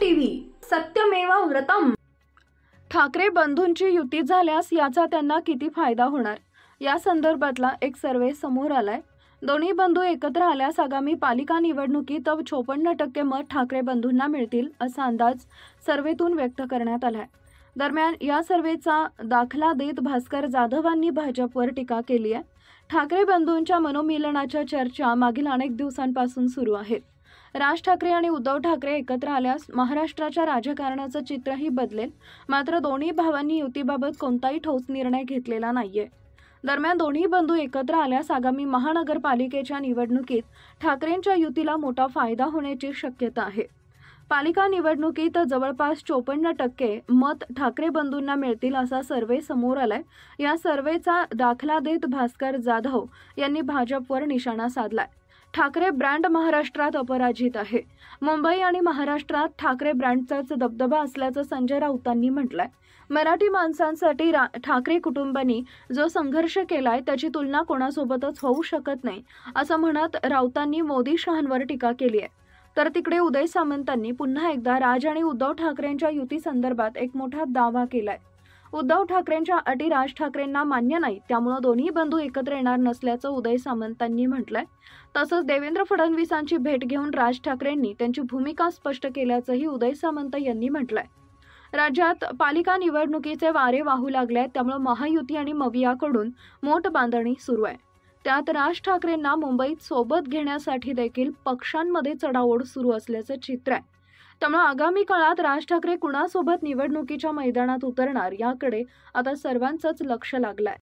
TV सत्यमेव व्रतम। ठाकरे बंधूंची युती झाल्यास याचा त्यांना किती फायदा होणार या संदर्भातला एक सर्वे समोर आलाय। दोन्ही बंधू एकत्र आल्यास आगामी पालिका निवडणुकीत 56% मत ठाकरे बंधूंना मिळतील असा अंदाज सर्वेतून व्यक्त करण्यात आलाय। दरम्यान या सर्वेचा दाखला देत भास्कर जाधवांनी भाजपवर टीका केली आहे। ठाकरे बंधूंच्या मनोमिलनाच्या चर्चा मागील अनेक दिवसांपासून सुरू आहेत। राज ठाकरे आणि उद्धव ठाकरे एकत्र आल्यास महाराष्ट्राच्या राजकारणाचं चित्रही बदलेल, मात्र दोन्ही भावांनी युतीबाबत कोणताही ठोस निर्णय घेतलेला नाहीये। दरम्यान दोन्ही बंधू एकत्र आल्यास आगामी महानगरपालिकेच्या निवडणुकीत ठाकरेंच्या युतीला मोठा फायदा होण्याची शक्यता आहे। पालिका निवडणुकीत जवळपास 54% मत ठाकरे बंधूंना मिळतील असा सर्वे समोर आलाय। या सर्वेचा दाखला देत भास्कर जाधव यांनी भाजपवर निशाणा साधलाय। ठाकरे ब्रँड महाराष्ट्रात अपराजित आहे। मुंबई आणि महाराष्ट्रात ठाकरे ब्रँडचाच दबदबा असल्याचं संजय राऊतांनी म्हटलंय। मराठी माणसांसाठी ठाकरे कुटुंबांनी जो संघर्ष केलाय त्याची तुलना कोणासोबतच होऊ शकत नाही असं म्हणत राऊतांनी मोदी शहांवर टीका केली आहे। तर तिकडे उदय सामंतांनी पुन्हा एकदा राज आणि उद्धव ठाकरेंच्या युती संदर्भात एक मोठा दावा केलाय। उद्धव ठाकरेंच्या अटी राज ठाकरेंना मान्य नाही, त्यामुळे दोन्ही बंधू एकत्र येणार नसल्याचं उदय सामंतांनी म्हटलंय। तसंच देवेंद्र फडणवीसांची भेट घेऊन राज ठाकरेंनी त्यांची भूमिका स्पष्ट केल्याचंही उदय सामंत यांनी म्हटलंय। राज्यात पालिका निवडणुकीचे वारे वाहू लागले, त्यामुळे महायुती आणि मवियाकडून मोठ बांधणी सुरू आहे। त्यात राज ठाकरेंना मुंबईत सोबत घेण्यासाठी देखील पक्षांमध्ये चढाओढ सुरू असल्याचं चित्र आहे। त्यामुळे आगामी काळात राज ठाकरे कुणासोबत निवडणुकीच्या मैदानात उतरणार याकडे आता सर्वांचंच लक्ष लागलंय।